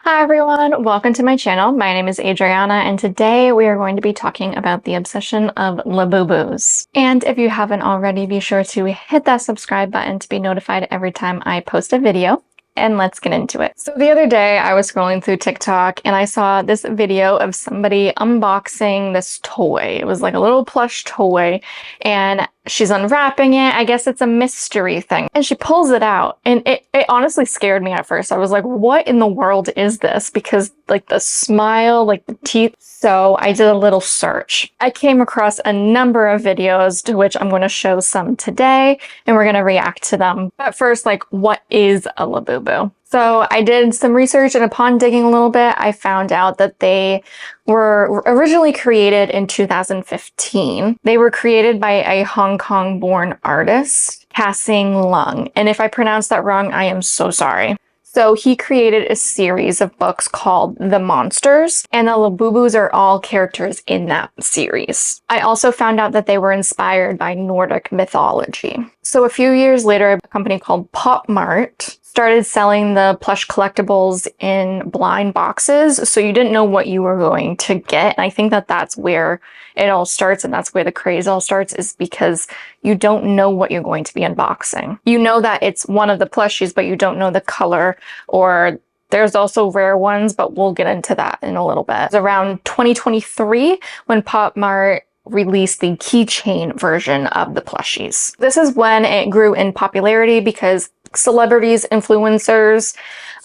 Hi everyone, welcome to my channel. My name is Adriana and today we are going to be talking about the obsession of Labubus. And if you haven't already, be sure to hit that subscribe button to be notified every time I post a video. And let's get into it. So the other day I was scrolling through TikTok and I saw this video of somebody unboxing this toy. It was like a little plush toy and she's unwrapping it. I guess it's a mystery thing. And she pulls it out and it honestly scared me at first. I was like, what in the world is this? Because like the smile, like the teeth. So I did a little search. I came across a number of videos to which I'm going to show some today and we're going to react to them. But first, like, what is a Labubu? So I did some research and upon digging a little bit, I found out that they were originally created in 2015. They were created by a Hong Kong-born artist, Passing Lung. And if I pronounced that wrong, I am so sorry. So he created a series of books called The Monsters, and the Labubus are all characters in that series. I also found out that they were inspired by Nordic mythology. So a few years later, a company called Pop Mart started selling the plush collectibles in blind boxes, so you didn't know what you were going to get. And I think that that's where it all starts, and that's where the craze all starts, is because you don't know what you're going to be unboxing. You know that it's one of the plushies, but you don't know the color, or there's also rare ones, but we'll get into that in a little bit. It was around 2023 when Pop Mart released the keychain version of the plushies. This is when it grew in popularity because celebrities, influencers,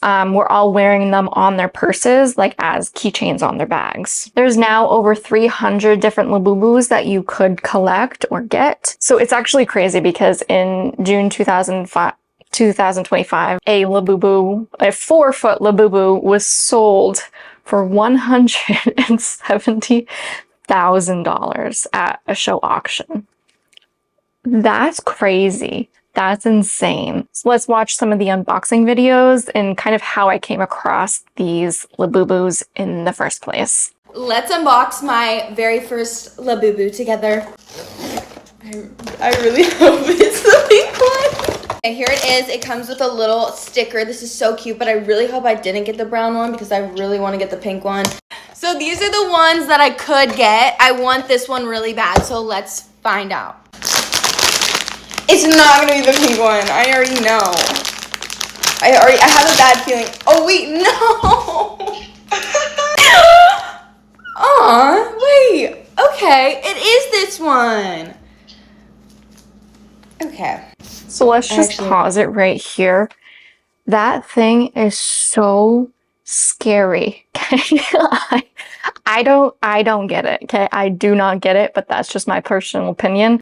were all wearing them on their purses, like as keychains on their bags. There's now over 300 different Labubus that you could collect or get. So it's actually crazy because in June 2025, a Labubu, a 4-foot Labubu was sold for $170,000 at a show auction. That's crazy. That's insane. So let's watch some of the unboxing videos and kind of how I came across these Labubus in the first place. Let's unbox my very first Labubu together. I really hope it's the pink one. Okay, here it is. It comes with a little sticker. This is so cute, but I really hope I didn't get the brown one because I really want to get the pink one. So these are the ones that I could get. I want this one really bad, so let's find out. It's not gonna be the pink one. I already know. I have a bad feeling. Oh wait, no. Aw, wait. Okay, it is this one. Okay. So let's just pause it right here. That thing is so scary. I don't get it. Okay, I do not get it, but that's just my personal opinion.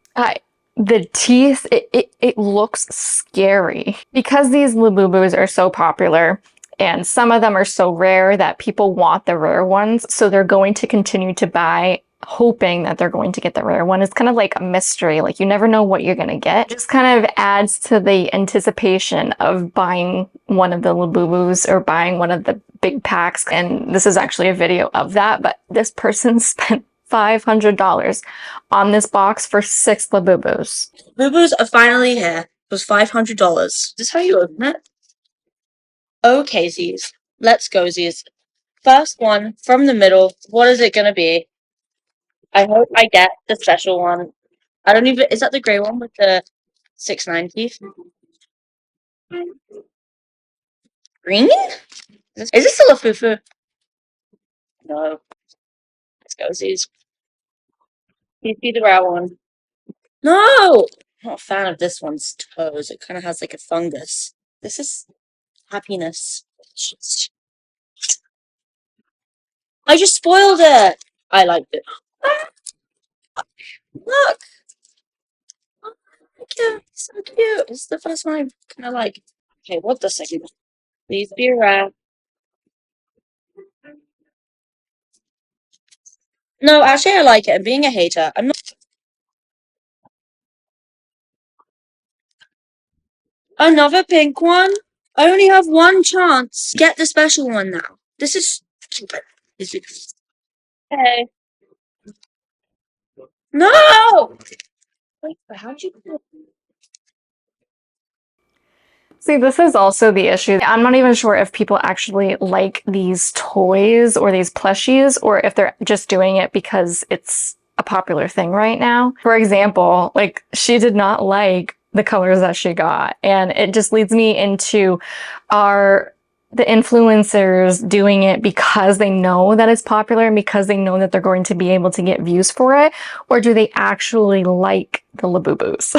The teeth, it looks scary. Because these Labubus are so popular, and some of them are so rare that people want the rare ones, so they're going to continue to buy, hoping that they're going to get the rare one. It's kind of like a mystery. Like, you never know what you're gonna get. It just kind of adds to the anticipation of buying one of the Labubus or buying one of the big packs. And this is actually a video of that, but this person spent $500 on this box for 6 Labubus. Labubus are finally here. It was $500. Is this how you open it? Okay, Z's. Let's go, Z's. First one from the middle. What is it gonna be? I hope I get the special one. I don't even. Is that the grey one with the 6-9 teeth? Green? Is this still a fufu? No. Let's go, Z's. Please be the rare one. No! I'm not a fan of this one's toes. It kind of has like a fungus. This is happiness. I just spoiled it! I liked it. Look! Oh, cute. So cute. This is the first one I kind of like. Okay, what the second one? Please be rare. No, actually, I like it. I'm being a hater. I'm not. Another pink one? I only have one chance. Get the special one now. This is stupid. Okay. No! Wait, but how'd you do it? See, this is also the issue. I'm not even sure if people actually like these toys or these plushies, or if they're just doing it because it's a popular thing right now. For example, like, she did not like the colors that she got, and it just leads me into, are the influencers doing it because they know that it's popular and because they know that they're going to be able to get views for it, or do they actually like the Labubus?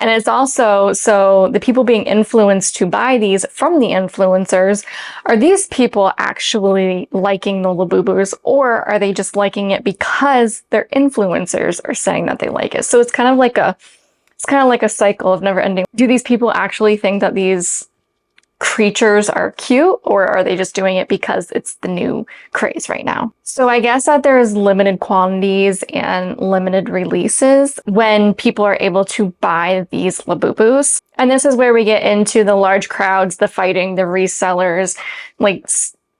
And it's also, so the people being influenced to buy these from the influencers, are these people actually liking the Labubus, or are they just liking it because their influencers are saying that they like it? So it's kind of like a cycle of never ending. Do these people actually think that these creatures are cute, or are they just doing it because it's the new craze right now? So I guess that there's limited quantities and limited releases when people are able to buy these Labubus. And this is where we get into the large crowds, the fighting, the resellers, like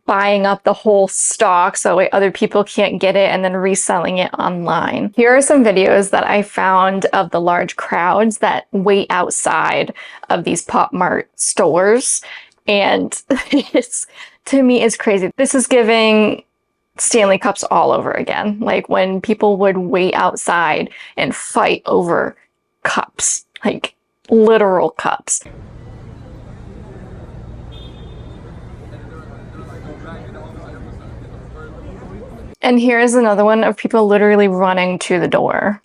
buying up the whole stock so other people can't get it and then reselling it online. Here are some videos that I found of the large crowds that wait outside of these Pop Mart stores. And to me, it's crazy. This is giving Stanley Cups all over again. Like when people would wait outside and fight over cups, like literal cups. And here's another one of people literally running to the door.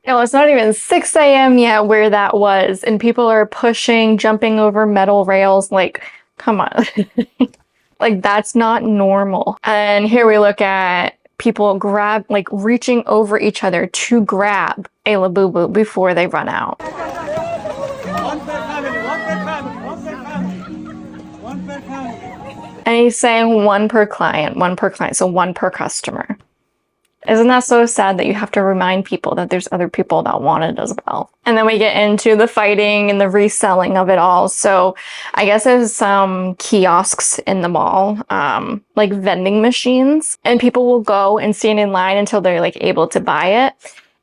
No, it's not even 6 a.m. yet where that was, and people are pushing, jumping over metal rails. Like, come on. Like, that's not normal. And here we look at people reaching over each other to grab a Labubu before they run out. And he's saying one per client, so one per customer. Isn't that so sad that you have to remind people that there's other people that want it as well? And then we get into the fighting and the reselling of it all. So I guess there's some kiosks in the mall, like vending machines, and people will go and stand in line until they're like able to buy it.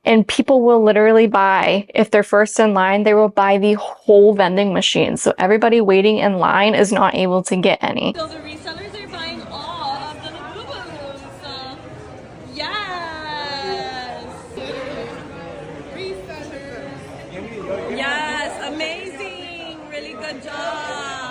And people will literally buy, if they're first in line, they will buy the whole vending machine. So everybody waiting in line is not able to get any. So the resellers are buying all of the Labubus. Yes! Resellers. Yes, amazing! Really good job.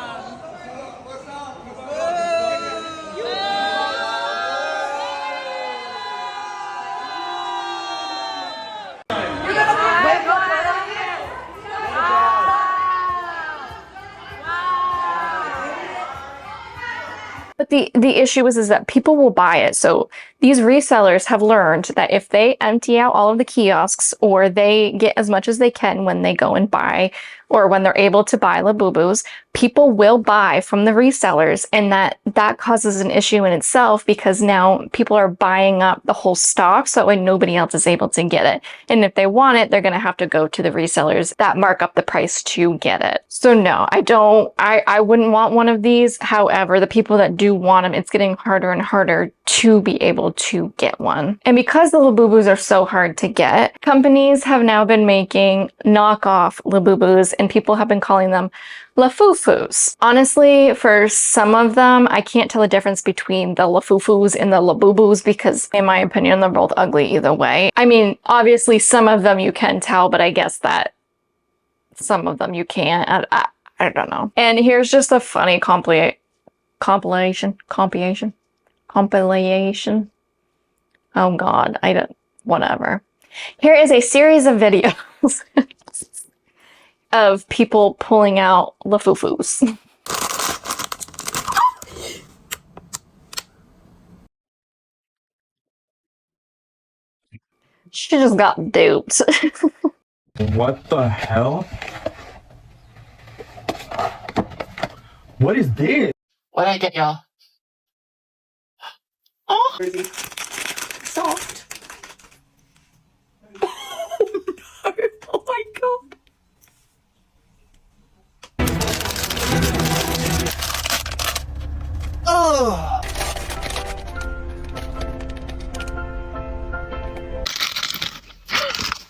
But the issue is that people will buy it. So these resellers have learned that if they empty out all of the kiosks, or they get as much as they can when they go and buy, or when they're able to buy Labubus, people will buy from the resellers, and that causes an issue in itself, because now people are buying up the whole stock so when nobody else is able to get it. And if they want it, they're going to have to go to the resellers that mark up the price to get it. So no, I wouldn't want one of these. However, the people that do want them, it's getting harder and harder to be able to get one. And because the Labubus are so hard to get, companies have now been making knockoff Labubus, and people have been calling them Lafufus. Honestly, for some of them, I can't tell the difference between the Lafufus and the Labubus, because in my opinion, they're both ugly either way. I mean, obviously some of them you can tell, but I guess that some of them you can't. I don't know. And here's just a funny compilation. Oh God, whatever. Here is a series of videos of people pulling out Lafufus. She just got duped. What the hell? What is this? What did I get y'all? Oh!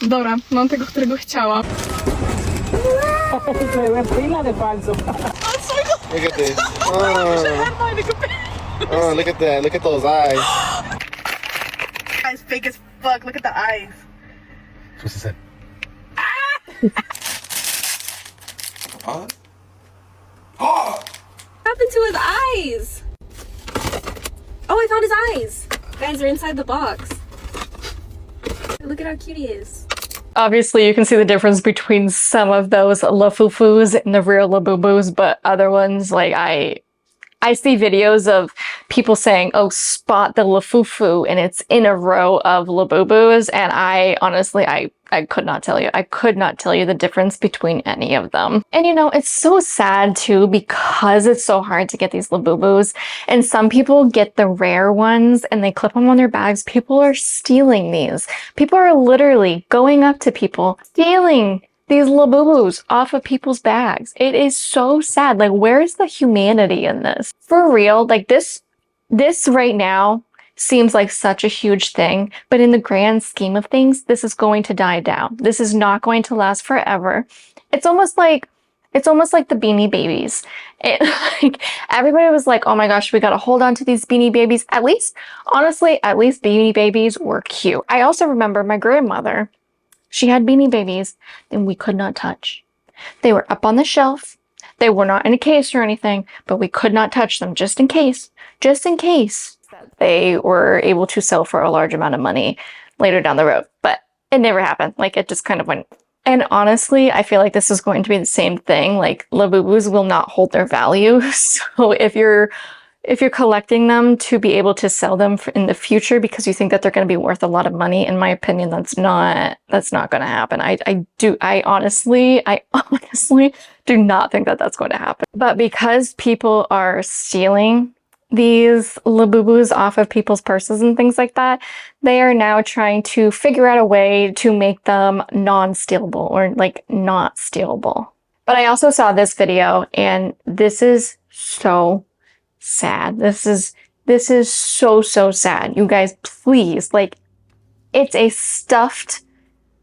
Dobra, mam tego, którego chciałam. Look at this. Oh, look at that. Look at those eyes. It's fake as fuck. Look at the eyes. That's what she said. What happened to his eyes? Oh, I found his eyes. Guys, they're inside the box. Look at how cute he is. Obviously, you can see the difference between some of those Lafufus and the real Labubus, but other ones, like I see videos of people saying, oh, spot the Lafufu, and it's in a row of Labubus, and I honestly, I could not tell you. I could not tell you the difference between any of them. And you know, it's so sad too, because it's so hard to get these Labubus, and some people get the rare ones and they clip them on their bags. People are stealing these. People are literally going up to people, stealing these Labubus off of people's bags. It is so sad. Like, where is the humanity in this? For real, like this right now seems like such a huge thing, but in the grand scheme of things, this is going to die down. This is not going to last forever. It's almost like the Beanie Babies. Like everybody was like, oh my gosh, we gotta hold on to these Beanie Babies. At least, honestly, at least Beanie Babies were cute. I also remember my grandmother, she had Beanie Babies and we could not touch. They were up on the shelf. They were not in a case or anything, but we could not touch them just in case they were able to sell for a large amount of money later down the road. But it never happened. Like, it just kind of went. And honestly, I feel like this is going to be the same thing. Like, Labubus will not hold their value. So if you're collecting them to be able to sell them in the future because you think that they're going to be worth a lot of money, in my opinion, that's not going to happen. I honestly do not think that that's going to happen. But because people are stealing these Labubus off of people's purses and things like that, they are now trying to figure out a way to make them non-stealable or like not stealable. But I also saw this video and this is so sad. This is so sad. You guys, please, like, it's a stuffed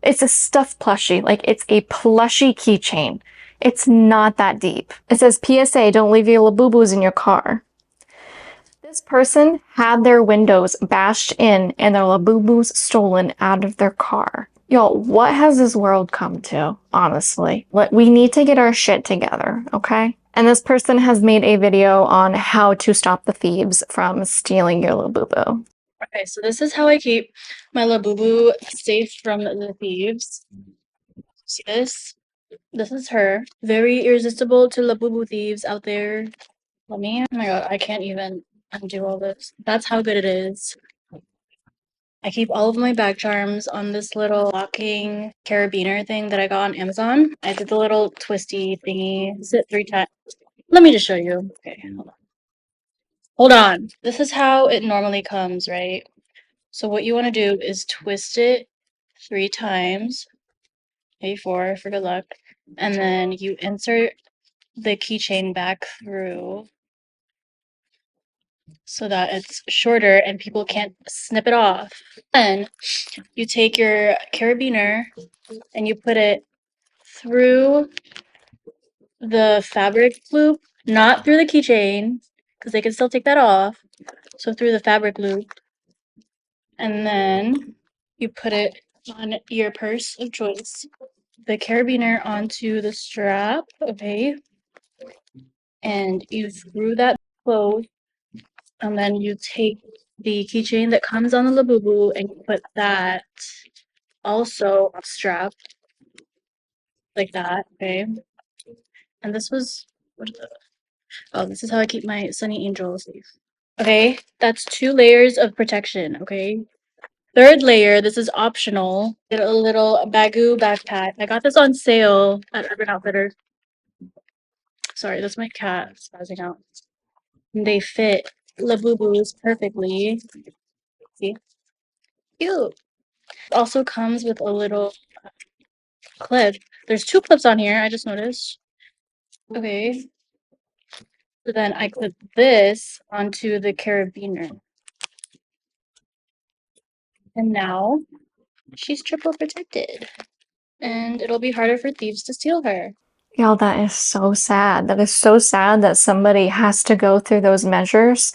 plushie. Like, it's a plushie keychain. It's not that deep. It says, PSA, don't leave your Labubus in your car. This person had their windows bashed in and their Labubus stolen out of their car. Yo, what has this world come to, honestly? We need to get our shit together, okay? And this person has made a video on how to stop the thieves from stealing your Labubu. Okay, so this is how I keep my Labubu safe from the thieves. See this? This is her. Very irresistible to Labubu thieves out there. Oh my god, I can't even undo all this. That's how good it is. I keep all of my bag charms on this little locking carabiner thing that I got on Amazon. I did the little twisty thingy. Sit 3 times. Let me just show you. Okay, hold on. Hold on. This is how it normally comes, right? So what you want to do is twist it 3 times, maybe 4 for good luck, and then you insert the keychain back through so that it's shorter and people can't snip it off. Then you take your carabiner and you put it through the fabric loop, not through the keychain, because they can still take that off. So through the fabric loop, and then you put it on your purse of choice. The carabiner onto the strap, okay? And you screw that closed, and then you take the keychain that comes on the Labubu and you put that also strapped like that, okay? And this was this is how I keep my Sunny Angel safe. Okay, that's 2 layers of protection, okay? 3rd layer, this is optional. Get a little Bagoo backpack. I got this on sale at Urban Outfitters. Sorry, that's my cat spazzing out. They fit Labubus perfectly. See? Cute. It also comes with a little clip. There's 2 clips on here, I just noticed. Okay. So then I clip this onto the carabiner. And now she's triple protected. And it'll be harder for thieves to steal her. Y'all, that is so sad. That is so sad that somebody has to go through those measures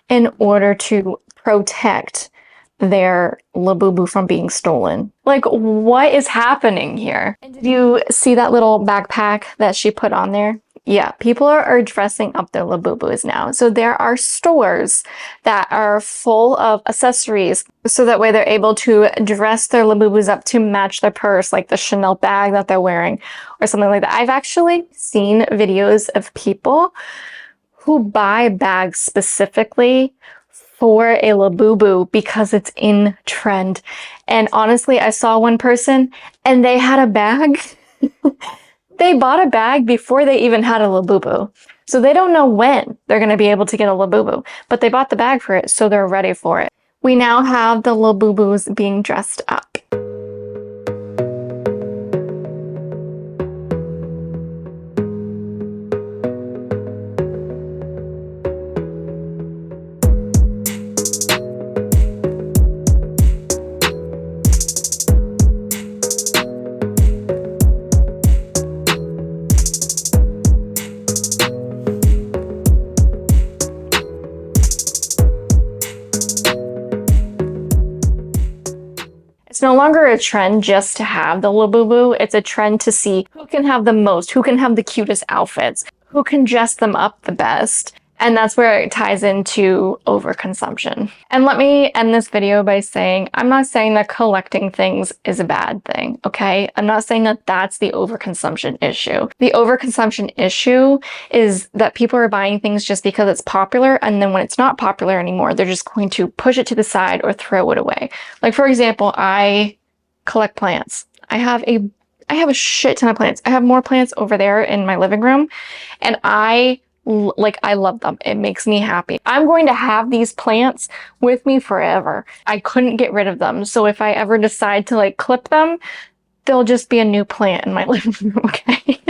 in order to protect their Labubu from being stolen. Like, what is happening here? And did you see that little backpack that she put on there? Yeah, people are dressing up their Labubus now. So there are stores that are full of accessories. So that way they're able to dress their Labubus up to match their purse, like the Chanel bag that they're wearing or something like that. I've actually seen videos of people who buy bags specifically for a Labubu because it's in trend. And honestly, I saw one person and they had a bag. They bought a bag before they even had a Labubu. So they don't know when they're going to be able to get a Labubu, but they bought the bag for it, so they're ready for it. We now have the Labubus being dressed up. It's no longer a trend just to have the Labubu. It's a trend to see who can have the most, who can have the cutest outfits, who can dress them up the best. And that's where it ties into overconsumption. And let me end this video by saying, I'm not saying that collecting things is a bad thing, okay? I'm not saying that that's the overconsumption issue. The overconsumption issue is that people are buying things just because it's popular, and then when it's not popular anymore, they're just going to push it to the side or throw it away. Like, for example, I collect plants. I have a shit ton of plants. I have more plants over there in my living room, and I love them. It makes me happy. I'm going to have these plants with me forever. I couldn't get rid of them. So if I ever decide to clip them, they'll just be a new plant in my living room, okay?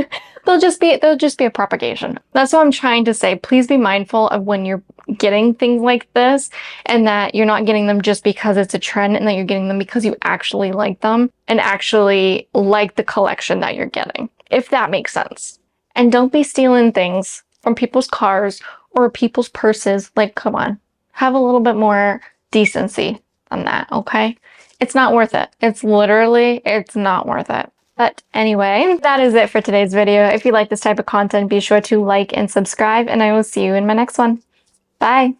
they'll just be a propagation. That's what I'm trying to say. Please be mindful of when you're getting things like this, and that you're not getting them just because it's a trend, and that you're getting them because you actually like them and actually like the collection that you're getting, if that makes sense. And don't be stealing things from people's cars or people's purses. Like, come on, have a little bit more decency than that, okay? It's not worth it. It's not worth it. But anyway, that is it for today's video. If you like this type of content, be sure to like and subscribe, and I will see you in my next one. Bye.